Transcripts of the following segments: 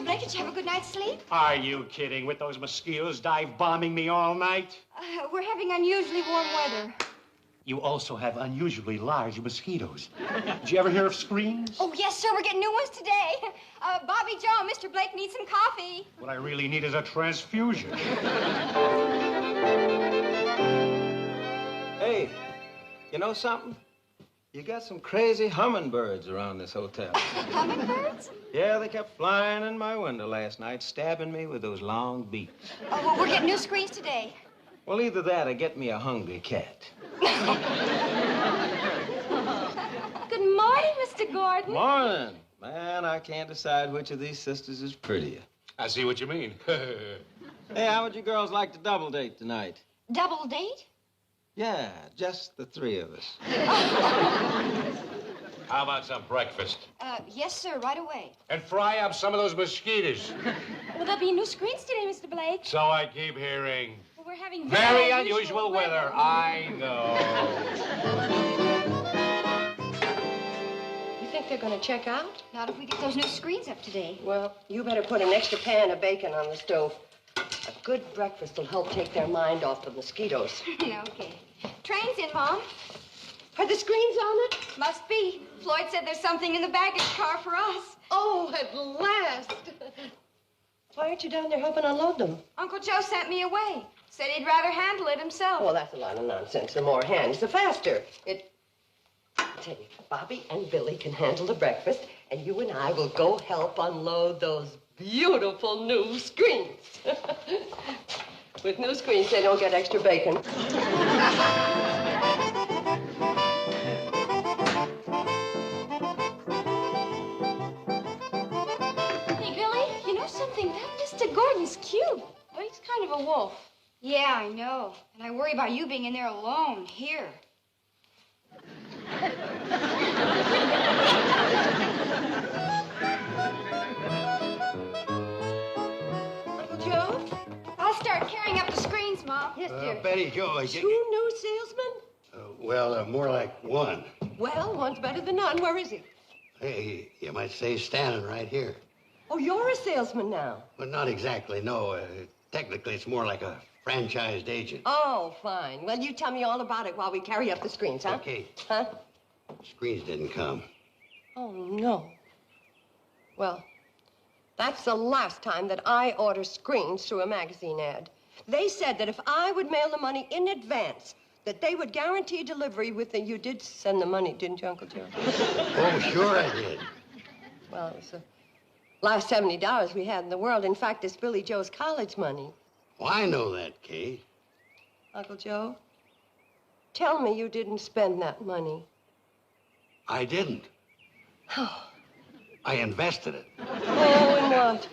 Mr. Blake, did you have a good night's sleep? Are you kidding? With those mosquitoes dive-bombing me all night? We're having unusually warm weather. You also have unusually large mosquitoes. Did you ever hear of screens? Oh, yes, sir. We're getting new ones today. Bobby Joe, Mr. Blake needs some coffee. What I really need is a transfusion. Hey, you know something? You got some crazy hummingbirds around this hotel. Hummingbirds? Yeah, they kept flying in my window last night, stabbing me with those long beaks. Oh, well, we're getting new screens today. Well, either that or get me a hungry cat. Good morning, Mr. Gordon. Morning. Man, I can't decide which of these sisters is prettier. I see what you mean. Hey, how would you girls like to double date tonight? Double date? Yeah, just the three of us. How about some breakfast? Yes, sir, right away. And fry up some of those mosquitoes. Will there be new screens today, Mr. Blake? So I keep hearing. Well, we're having Very unusual weather. I know. You think they're going to check out? Not if we get those new screens up today. Well, you better put an extra pan of bacon on the stove. A good breakfast will help take their mind off the mosquitoes. Okay. Train's in, Mom. Are the screens on it? Must be. Floyd said there's something in the baggage car for us. Oh, at last. Why aren't you down there helping unload them? Uncle Joe sent me away. Said he'd rather handle it himself. Well, that's a lot of nonsense. The more hands, the faster. I tell you, Bobby and Billy can handle the breakfast, and you and I will go help unload those beautiful new screens. With new screens, they don't get extra bacon. Hey, Billy, you know something? That Mr. Gordon's cute. Oh, he's kind of a wolf. Yeah, I know. And I worry about you being in there alone, here. Uncle Joe? I'll start carrying up the screens, Mom. Yes, dear. Betty Joe, Two new salesmen? more like one. Well, one's better than none. Where is he? Hey, you might say he's standing right here. Oh, you're a salesman now. Well, not exactly, no. Technically, it's more like a franchised agent. Oh, fine. Well, you tell me all about it while we carry up the screens, huh? Okay. Huh? Screens didn't come. Oh, no. Well, that's the last time that I order screens through a magazine ad. They said that if I would mail the money in advance, that they would guarantee delivery with the... You did send the money, didn't you, Uncle Joe? Oh, sure I did. Well, it was the last $70 we had in the world. In fact, it's Billy Joe's college money. Well, I know that, Kate. Uncle Joe, tell me you didn't spend that money. I didn't. Oh. I invested it. Oh, and what?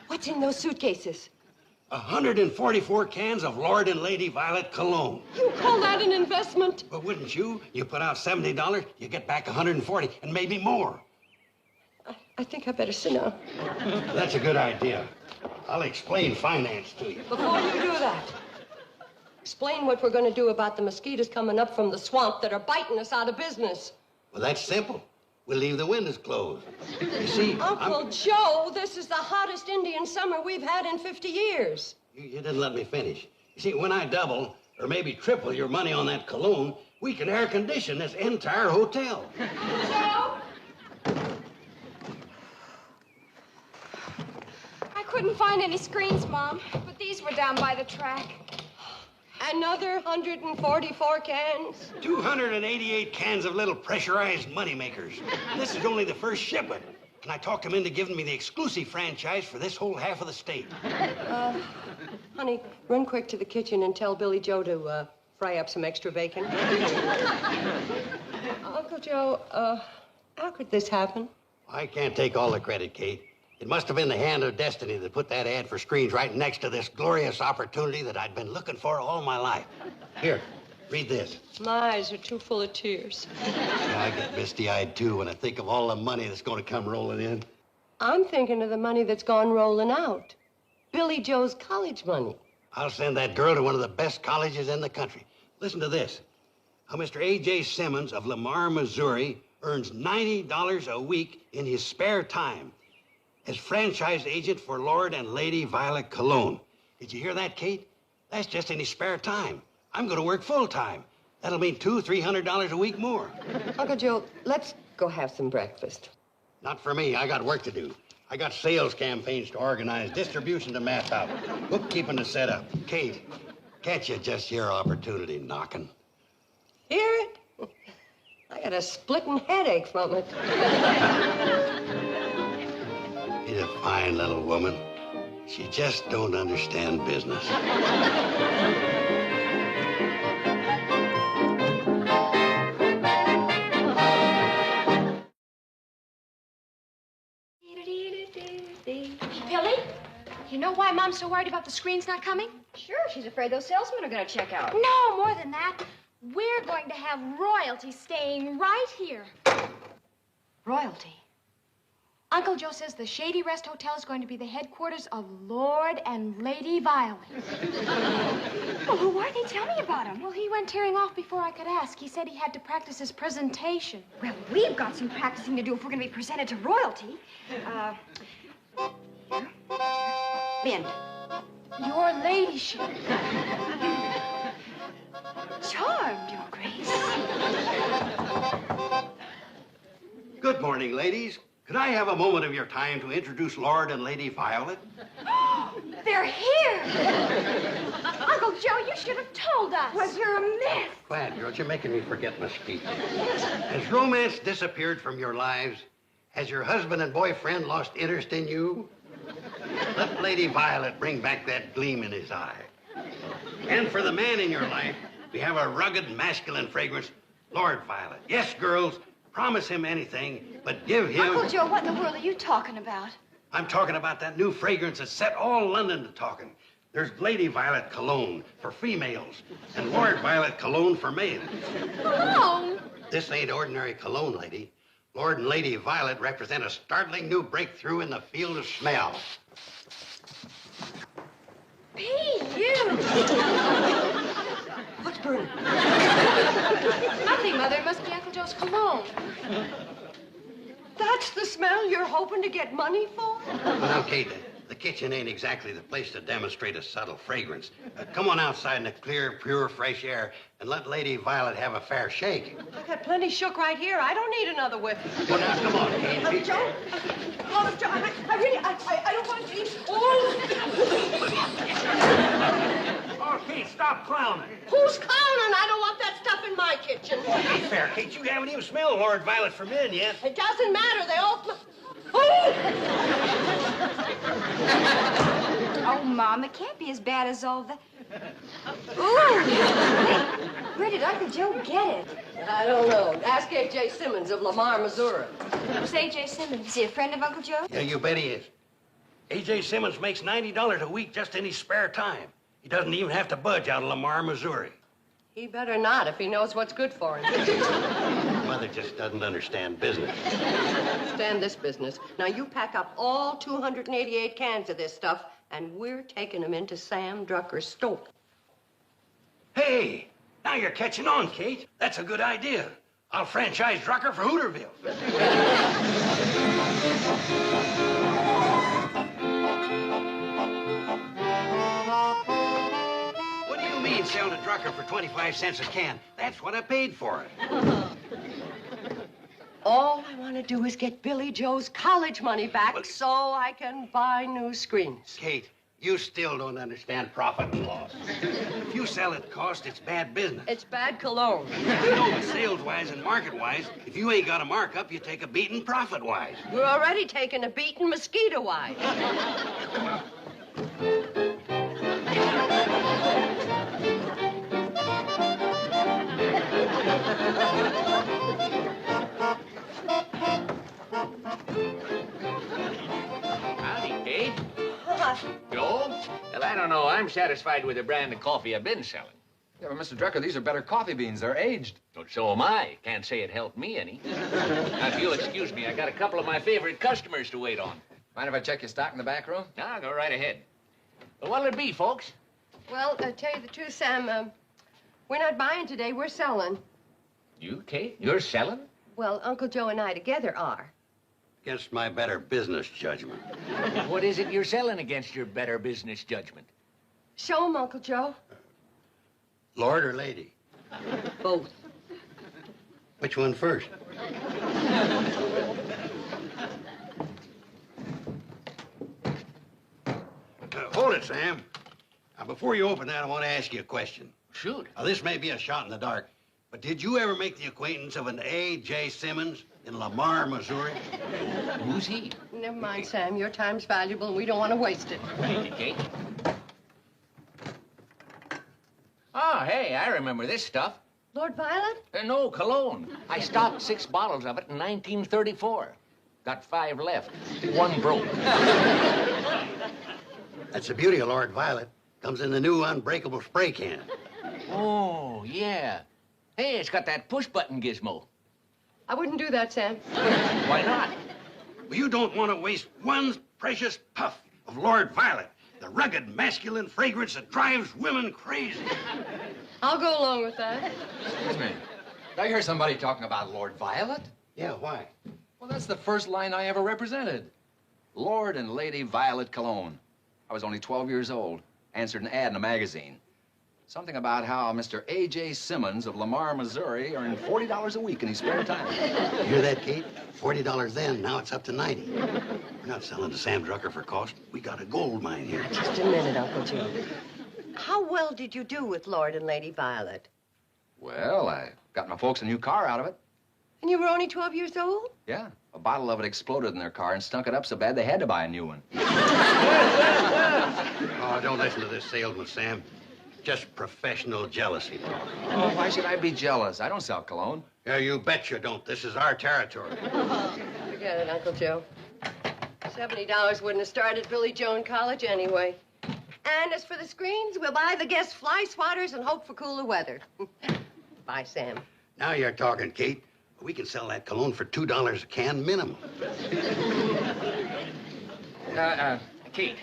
What's in those suitcases? 144 cans of Lord and Lady Violet cologne. You call that an investment? But wouldn't you? You put out $70, you get back 140, and maybe more. I think I better sit down. That's a good idea. I'll explain finance to you. Before you do that, explain what we're going to do about the mosquitoes coming up from the swamp that are biting us out of business. Well, that's simple. We'll leave the windows closed. You see, Uncle Joe, this is the hottest Indian summer we've had in 50 years. You didn't let me finish. You see, when I double, or maybe triple your money on that cologne, we can air condition this entire hotel. Joe? I couldn't find any screens, Mom, but these were down by the track. Another 144 cans. 288 cans of little pressurized moneymakers. This is only the first shipment. And I talked him into giving me the exclusive franchise for this whole half of the state. Honey, run quick to the kitchen and tell Billy Joe to fry up some extra bacon. Uncle Joe, how could this happen? I can't take all the credit, Kate. It must have been the hand of destiny that put that ad for screens right next to this glorious opportunity that I'd been looking for all my life. Here, read this. My eyes are too full of tears. Yeah, I get misty-eyed, too, when I think of all the money that's going to come rolling in. I'm thinking of the money that's gone rolling out. Billy Joe's college money. I'll send that girl to one of the best colleges in the country. Listen to this. How Mr. A.J. Simmons of Lamar, Missouri, earns $90 a week in his spare time. as franchise agent for Lord and Lady Violet Cologne. Did you hear that, Kate? That's just any spare time. I'm going to work full time. That'll mean $200-300 a week more. Uncle Joe, let's go have some breakfast. Not for me. I got work to do. I got sales campaigns to organize, distribution to map out, bookkeeping to set up. Kate, can't you just hear opportunity knocking? Hear it? I got a splitting headache from it. She's a fine little woman. She just don't understand business. Billy, you know why Mom's so worried about the screens not coming? Sure, she's afraid those salesmen are going to check out. No, more than that. We're going to have royalty staying right here. Royalty. Uncle Joe says the Shady Rest Hotel is going to be the headquarters of Lord and Lady Violet. Well, who are they? Tell me about him. Well, he went tearing off before I could ask. He said he had to practice his presentation. Well, we've got some practicing to do if we're going to be presented to royalty. Here. Your ladyship. Charmed, Your Grace. Good morning, ladies. Could I have a moment of your time to introduce Lord and Lady Violet? They're here! Uncle Joe, you should have told us. Was you're a mess. Quiet, girls. You're making me forget my speech. Has romance disappeared from your lives? Has your husband and boyfriend lost interest in you? Let Lady Violet bring back that gleam in his eye. And for the man in your life, we have a rugged, masculine fragrance, Lord Violet. Yes, girls, promise him anything, but give him... Uncle Joe, what in the world are you talking about? I'm talking about that new fragrance that set all London to talking. There's Lady Violet Cologne for females and Lord Violet Cologne for males. Cologne? This ain't ordinary cologne, lady. Lord and Lady Violet represent a startling new breakthrough in the field of smell. You! What's burning? Nothing, Mother. It must be Uncle Joe's cologne. That's the smell you're hoping to get money for? Well, okay, the kitchen ain't exactly the place to demonstrate a subtle fragrance. Come on outside in the clear, pure, fresh air and let Lady Violet have a fair shake. I got plenty shook right here. I don't need another whiff. Well, now, come on, Kate. Joe? Oh, Joe, I don't want to eat. Oh, Kate, stop clowning. Who's clowning? I don't want that stuff in my kitchen. Ain't fair, Kate. You haven't even smelled Lord Violet for men yet. It doesn't matter. They all smell. Oh, Mom, it can't be as bad as all that. Ooh! Where did Uncle Joe get it? I don't know. Ask A.J. Simmons of Lamar, Missouri. Who's A.J. Simmons? Is he a friend of Uncle Joe? Yeah, you bet he is. A.J. Simmons makes $90 a week just in his spare time. He doesn't even have to budge out of Lamar, Missouri. He better not if he knows what's good for him. Mother just doesn't understand business. Understand this business. Now, you pack up all 288 cans of this stuff, and we're taking them into Sam Drucker's store. Hey, now you're catching on, Kate. That's a good idea. I'll franchise Drucker for Hooterville. What do you mean, sell to Drucker for 25 cents a can? That's what I paid for it. All I want to do is get Billy Joe's college money back so I can buy new screens. Kate, you still don't understand profit and loss. If you sell at cost, it's bad business. It's bad cologne. You know, but sales-wise and market-wise, if you ain't got a markup, you take a beating profit-wise. We're already taking a beating mosquito-wise. Howdy, Kate. Joe? Well, I don't know. I'm satisfied with the brand of coffee I've been selling. Yeah, but Mr. Drucker, these are better coffee beans. They're aged. But so am I. Can't say it helped me any. Now, if you'll excuse me, I got a couple of my favorite customers to wait on. Mind if I check your stock in the back room? Now, go right ahead. Well, what'll it be, folks? Well, tell you the truth, Sam, we're not buying today. We're selling. You, Kate? You're selling? Well, Uncle Joe and I together are. Against my better business judgment. What is it you're selling against your better business judgment? Show 'em, Uncle Joe. Lord or lady? Both. Which one first? Hold it, Sam. Now, before you open that, I want to ask you a question. Shoot. Now, this may be a shot in the dark, but did you ever make the acquaintance of an A.J. Simmons in Lamar, Missouri? Who's he? Never mind, Sam. Your time's valuable, and we don't want to waste it. Kate. Oh, hey, I remember this stuff. Lord Violet? No, cologne. I stocked 6 bottles of it in 1934. Got 5 left. 1 broke. That's the beauty of Lord Violet. Comes in the new unbreakable spray can. Oh, yeah. Hey, it's got that push-button gizmo. I wouldn't do that, Sam. Why not? Well, you don't want to waste one precious puff of Lord Violet, the rugged, masculine fragrance that drives women crazy. I'll go along with that. Excuse me. Did I hear somebody talking about Lord Violet? Yeah, why? Well, that's the first line I ever represented. Lord and Lady Violet Cologne. I was only 12 years old. Answered an ad in a magazine. Something about how Mr. A.J. Simmons of Lamar, Missouri earned $40 a week in his spare time. You hear that, Kate? $40 then, now it's up to 90. We're not selling to Sam Drucker for cost. We got a gold mine here. Just a minute, Uncle Joe. How well did you do with Lord and Lady Violet? Well, I got my folks a new car out of it. And you were only 12 years old? Yeah, a bottle of it exploded in their car and stunk it up so bad they had to buy a new one. Oh, don't listen to this salesman, Sam. Just professional jealousy. Oh, why should I be jealous? I don't sell cologne. Yeah, you bet you don't. This is our territory. Forget it, Uncle Joe. $70 wouldn't have started Billy Joe in college anyway. And as for the screens, we'll buy the guest fly swatters and hope for cooler weather. Bye, Sam. Now you're talking, Kate. We can sell that cologne for $2 a can minimum. Kate.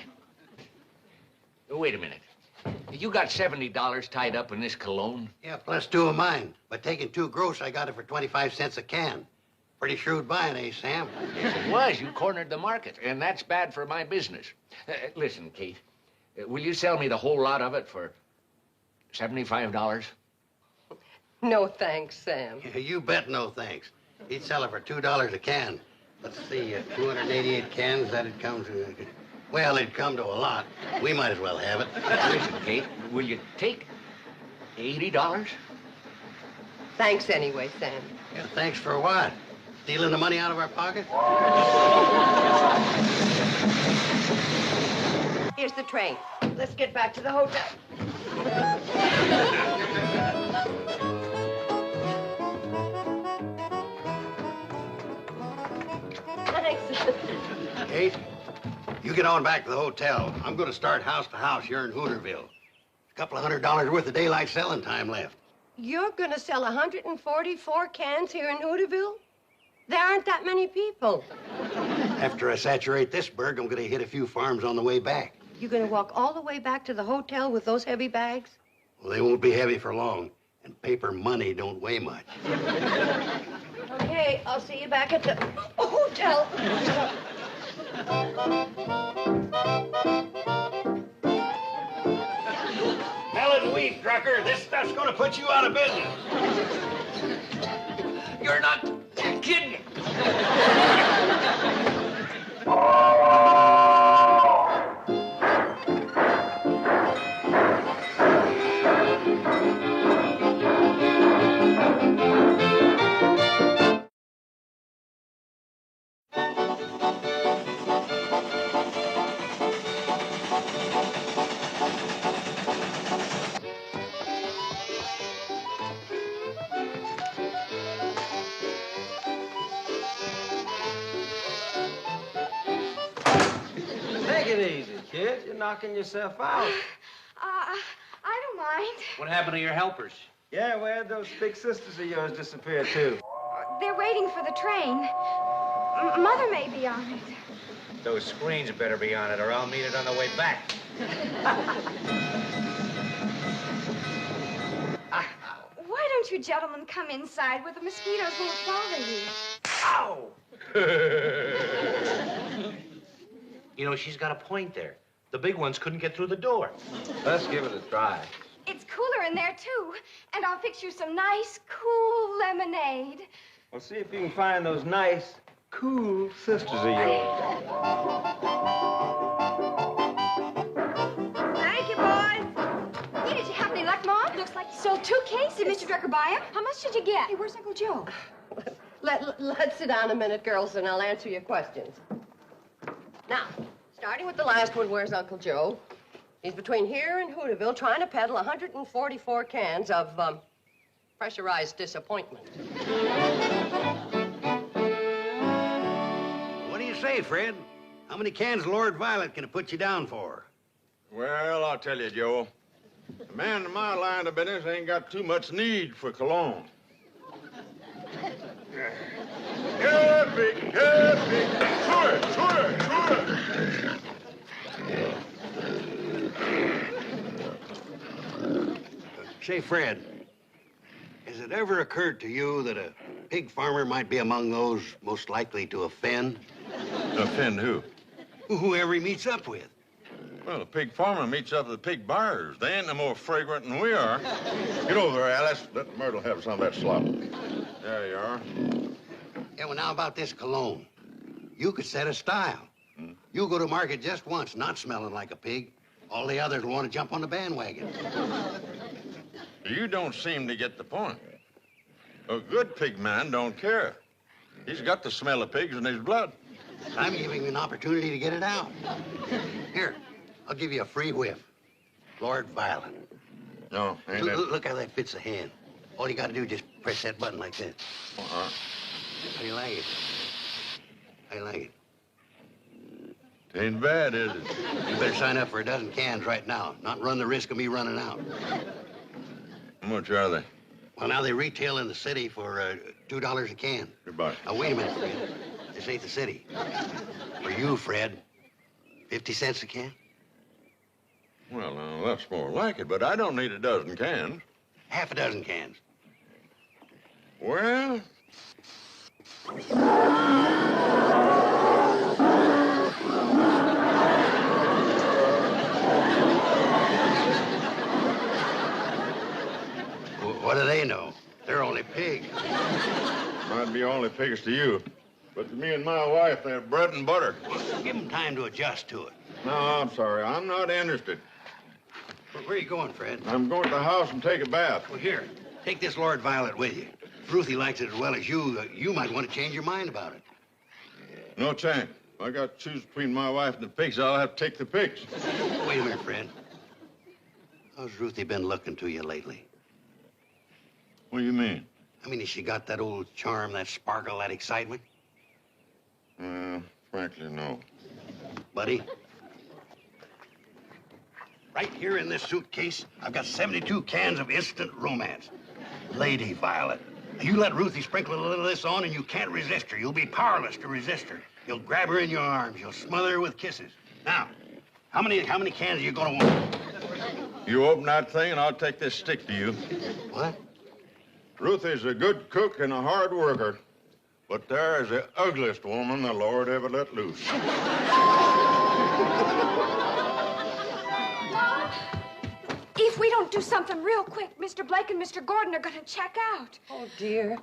Wait a minute. You got $70 tied up in this cologne? Yeah, plus 2 of mine. But taking 2 gross, I got it for 25 cents a can. Pretty shrewd buying, eh, Sam? Yes, it was. You cornered the market, and that's bad for my business. Listen, Kate, will you sell me the whole lot of it for $75? No thanks, Sam. Yeah, you bet no thanks. He'd sell it for $2 a can. Let's see, 288 cans, that'd come to... Well, it'd come to a lot. We might as well have it. Listen, Kate, will you take $80? Thanks anyway, Sam. Yeah, thanks for what? Stealing the money out of our pocket? Here's the train. Let's get back to the hotel. Thanks. Kate, you get on back to the hotel. I'm going to start house to house here in Hooterville. A couple of $100 worth of daylight selling time left. You're going to sell 144 cans here in Hooterville? There aren't that many people. After I saturate this burg, I'm going to hit a few farms on the way back. You're going to walk all the way back to the hotel with those heavy bags? Well, they won't be heavy for long, and paper money don't weigh much. Okay, I'll see you back at the hotel. Melon wheat, Drucker. This stuff's going to put you out of business. You're not kidding. Take it easy, kid. You're knocking yourself out. I don't mind. What happened to your helpers? Yeah, where'd those big sisters of yours disappear, too? They're waiting for the train. Mother may be on it. Those screens better be on it, or I'll meet it on the way back. Why don't you gentlemen come inside where the mosquitoes won't bother you? Ow! You know, she's got a point there. The big ones couldn't get through the door. Let's give it a try. It's cooler in there, too. And I'll fix you some nice, cool lemonade. Well, see if you can find those nice, cool sisters of yours. Thank you, boys. Hey, did you have any luck, Mom? Looks like you sold 2 cases. Did Mr. Drucker buy them? How much did you get? Hey, where's Uncle Joe? Let's sit down a minute, girls, and I'll answer your questions. Now, starting with the last one, where's Uncle Joe? He's between here and Hooterville trying to peddle 144 cans of, pressurized disappointment. What do you say, Fred? How many cans Lord Violet can it put you down for? Well, I'll tell you, Joe. A man in my line of business ain't got too much need for cologne. Happy, happy, tour. Say, Fred, has it ever occurred to you that a pig farmer might be among those most likely to offend? Offend who? Whoever he meets up with. Well, a pig farmer meets up with the pig buyers. They ain't no more fragrant than we are. Get over there, Alice. Let Myrtle have some of that slop. There you are. Yeah, well, now about this cologne. You could set a style. You go to market just once, not smelling like a pig. All the others will want to jump on the bandwagon. You don't seem to get the point. A good pig man don't care. He's got the smell of pigs in his blood. I'm giving you an opportunity to get it out. Here, I'll give you a free whiff. Lord Violet. No, ain't it? Look how that fits the hand. All you got to do is just press that button like this. Uh-huh. How do you like it? How do you like it? Ain't bad, is it? You better sign up for a dozen cans right now, not run the risk of me running out. How much are they? Well, now they retail in the city for $2 a can. Goodbye. Now, wait a minute, Fred. This ain't the city. For you, Fred, 50 cents a can? Well, now, that's more like it, but I don't need a dozen cans. Half a dozen cans. Well... What do they know? They're only pigs. Might be only pigs to you, but to me and my wife, they're bread and butter. Give them time to adjust to it. No, I'm sorry. I'm not interested. Where are you going, Fred? I'm going to the house and take a bath. Well, here, take this Lord Violet with you. If Ruthie likes it as well as you, you might want to change your mind about it. No chance. If I got to choose between my wife and the pigs, I'll have to take the pigs. Wait a minute, Fred. How's Ruthie been looking to you lately? What do you mean? I mean, has she got that old charm, that sparkle, that excitement? Frankly, no. Buddy? Right here in this suitcase, I've got 72 cans of instant romance. Lady Violet. You let Ruthie sprinkle a little of this on and you can't resist her. You'll be powerless to resist her. You'll grab her in your arms. You'll smother her with kisses. Now, how many cans are you gonna want? You open that thing and I'll take this stick to you. What? Ruthie's a good cook and a hard worker, but there's the ugliest woman the Lord ever let loose. Mom, if we don't do something real quick, Mr. Blake and Mr. Gordon are gonna check out. Oh, dear.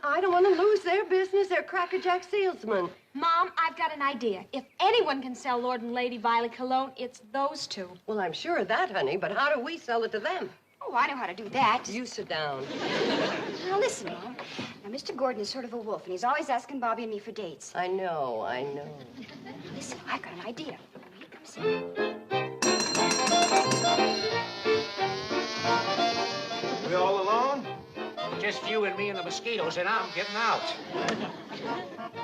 I don't want to lose their business. They're crackerjack salesmen. Mom, I've got an idea. If anyone can sell Lord and Lady Violet cologne, it's those two. Well, I'm sure of that, honey, but how do we sell it to them? Oh, I know how to do that. You sit down. Now, listen, Mom. Now, Mr. Gordon is sort of a wolf, and he's always asking Bobby and me for dates. I know. Listen, I've got an idea. Here comes in. We all alone? Just you and me and the mosquitoes, and I'm getting out.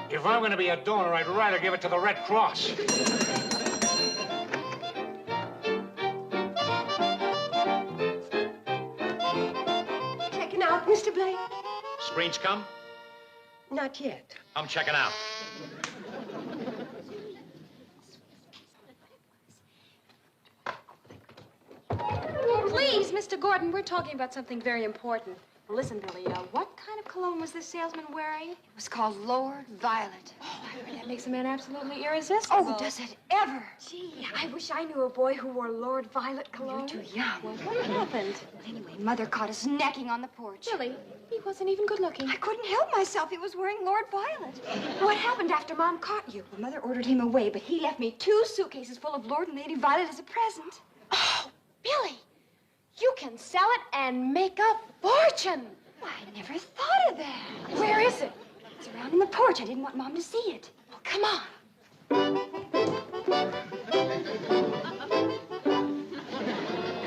If I'm going to be a donor, I'd rather give it to the Red Cross. Checking out, Mr. Blake? Screens come? Not yet. I'm checking out. Oh, please, Mr. Gordon, we're talking about something very important. Listen, Billy, what kind of cologne was this salesman wearing? It was called Lord Violet. Oh, I heard that makes a man absolutely irresistible. Oh, does it ever? Gee, I wish I knew a boy who wore Lord Violet cologne. You're too young. Well, what happened? Well, anyway, Mother caught us necking on the porch. Billy, he wasn't even good looking. I couldn't help myself. He was wearing Lord Violet. What happened after Mom caught you? Well, Mother ordered him away, but he left me 2 suitcases full of Lord and Lady Violet as a present. Oh, Billy, you can sell it and make a fortune. Why, I never thought of that. Where is it? It's around in the porch. I didn't want Mom to see it. Well, come on.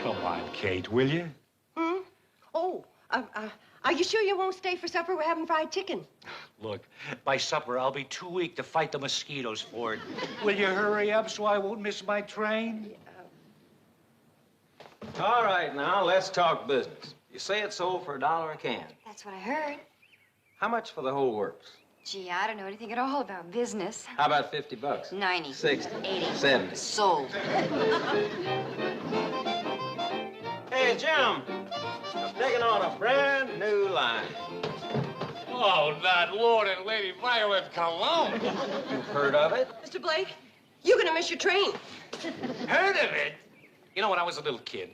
Come on, Kate, will you? Hmm? Oh, are you sure you won't stay for supper? We're having fried chicken. Look, by supper, I'll be too weak to fight the mosquitoes for it. Will you hurry up so I won't miss my train? All right, now, let's talk business. You say it sold for $1 a can. That's what I heard. How much for the whole works? Gee, I don't know anything at all about business. How about 50 bucks? 90. 60. 80. 70. Sold. Hey, Jim, I'm taking on a brand new line. Oh, not Lord and Lady Violet Cologne. You've heard of it? Mr. Blake, you're gonna miss your train. Heard of it? You know, when I was a little kid,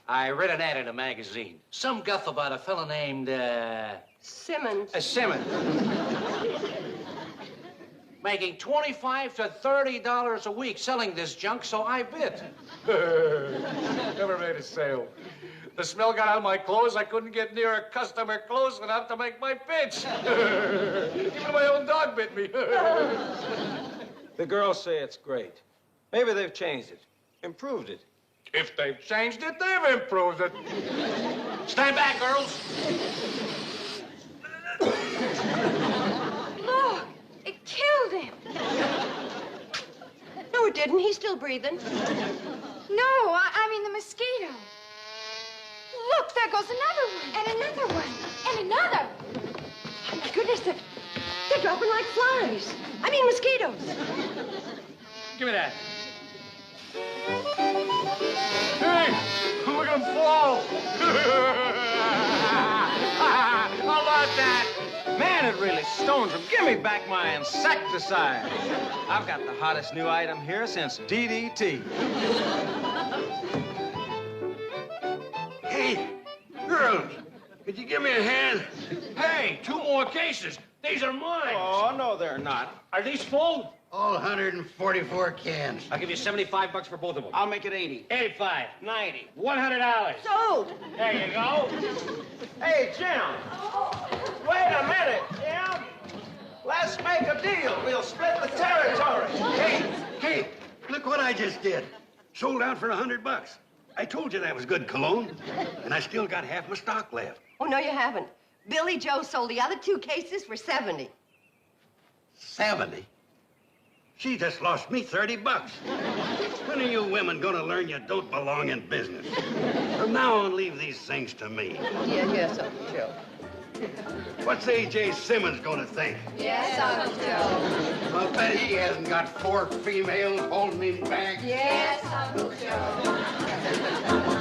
I read an ad in a magazine. Some guff about a fella named, Simmons. Simmons. Making $25 to $30 a week selling this junk, so I bid. Never made a sale. The smell got out of my clothes. I couldn't get near a customer close enough to make my pitch. Even my own dog bit me. The girls say it's great. Maybe they've changed it, improved it. If they've changed it, they've improved it. Stand back, girls. Look, it killed him. No, it didn't. He's still breathing. No, I mean the mosquito. Look, there goes another one. And another one. And another. Oh, my goodness, they're dropping like flies. I mean mosquitoes. Give me that. Hey, look at him fall. How about that? Man, it really stones them. Give me back my insecticide. I've got the hottest new item here since DDT. Hey, girls, could you give me a hand? Hey, 2 more cases. These are mine. Oh, no, they're not. Are these full? All 144 cans. I'll give you $75 for both of them. I'll make it 80. 85. 90. $100. Sold. There you go. Hey, Jim. Wait a minute, Jim. Let's make a deal. We'll split the territory. Hey, look what I just did. Sold out for $100. I told you that was good cologne, and I still got half my stock left. Oh, no, you haven't. Billy Joe sold the other 2 cases for 70. 70? She just lost me $30. When are you women gonna learn you don't belong in business? From now on, leave these things to me. Yes, Uncle Joe. What's A.J. Simmons gonna think? Yes, Uncle Joe. I'll bet he hasn't got 4 females holding him back. Yes, Uncle Joe.